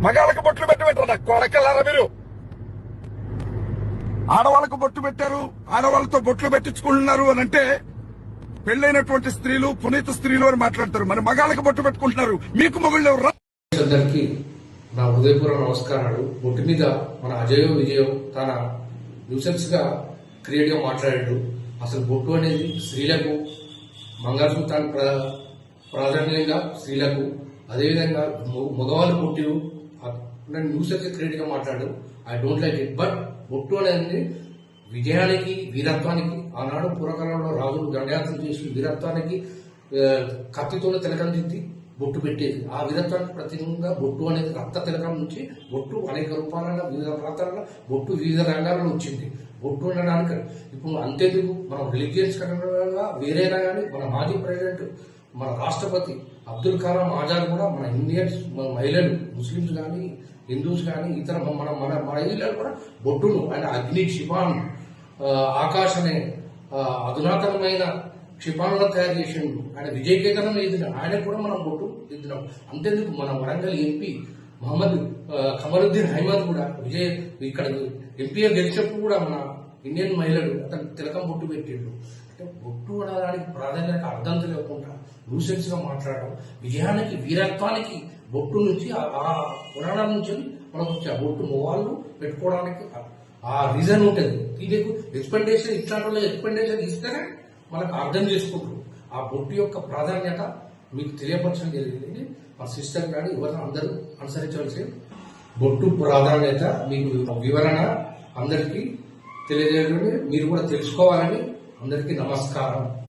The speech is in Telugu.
మగాళ్ళకి బొట్లు పెట్టమంటారు. కొడకల్లారా మీరు. ఆడవాళ్ళకు బొట్టు పెట్టారు, ఆడవాళ్ళతో బొట్లు పెట్టించుకుంటున్నారు అని అంటే పెళ్లైనటువంటి స్త్రీలు పునీత స్త్రీలు అని మాట్లాడతారు. మరి మగాళ్ళకి బొట్టు పెట్టుకుంటున్నారు, మీకు మొగుళ్ళు ఎవరు? అందరికీ నా హృదయపూర్వక నమస్కారాలు. బొట్టు మీద మన అజయో విజయో తన న్యూసెన్స్ గా క్రియేట్ గా మాట్లాడాడు. అసలు బొట్టు అనేది స్త్రీలకు మంగళసూత్రాన్ని ప్రాధాన్యంగా స్త్రీలకు, అదేవిధంగా మగవాళ్ళు బొట్టు న్యూసెన్స్ క్రియేట్ గా మాట్లాడు. I don't like it. But బొట్టు అనేది విజయానికి వీరత్వానికి, ఆనాడు పూర్వకాలంలో రాజులు దండయాత్రలు చేసి వీరత్వానికి కత్తితోనే తిలకం దిద్ది బొట్టు పెట్టేది. ఆ వీరత్వానికి ప్రతిగా బొట్టు అనేది రక్త తిలకం నుంచి బొట్టు అనేక రూపాలలో వివిధ ప్రాంతాలలో బొట్టు వివిధ రంగాల్లో వచ్చింది. బొట్టు ఉండడానికి ఇప్పుడు అంతేందుకు మనం రిలీజియన్స్ కన్నా వేరేనా కానీ మన మాజీ ప్రెసిడెంట్ మన రాష్ట్రపతి అబ్దుల్ కలాం ఆజాద్ కూడా మన ఇండియన్స్, మన మహిళలు, ముస్లింస్ కానీ హిందూస్ కానీ ఇతర మన మన మహిళలు కూడా బొట్టును ఆయన అగ్ని క్షిపాన్ ఆకాశనే అధునాతనమైన క్షిపాణులను తయారు చేసిండు. ఆయన విజయకేతనం ఎదిగిన ఆయన కూడా మనం బొట్టు ఎదిగినాం. అంతేందుకు మన వరంగల్ ఎంపీ మహమ్మద్ కమరుద్దీన్ అహ్మద్ కూడా ఇక్కడ ఎంపీగా గెలిచినప్పుడు కూడా మన ఇండియన్ మహిళలు అతను తిలకం బొట్టు పెట్టిండు. అంటే బొట్టు అనడానికి ప్రాధాన్యత అర్థం తెలియకుండా న్యూసెన్స్ గా మాట్లాడడం, విజయానికి వీరత్వానికి బొట్టు నుంచి ఆ పురాణాల నుంచి మనకు వచ్చి ఆ బొట్టు మొవాళ్ళు పెట్టుకోవడానికి ఆ రీజన్ ఉంటుంది. దీనికి ఎక్స్పెండిచర్ ఇట్లాంటి ఎక్స్పెండిచర్ ఇస్తేనే మనకు అర్థం చేసుకుంటారు. ఆ బొట్టు యొక్క ప్రాధాన్యత మీకు తెలియపరచడం జరిగింది. మా సిస్టర్ కానీ ఎవరైనా అందరూ అనుసరించవలసి బొట్టు ప్రాధాన్యత మీకు వివరణ అందరికీ తెలియజేయాలని, మీరు కూడా తెలుసుకోవాలని అందరికీ నమస్కారం.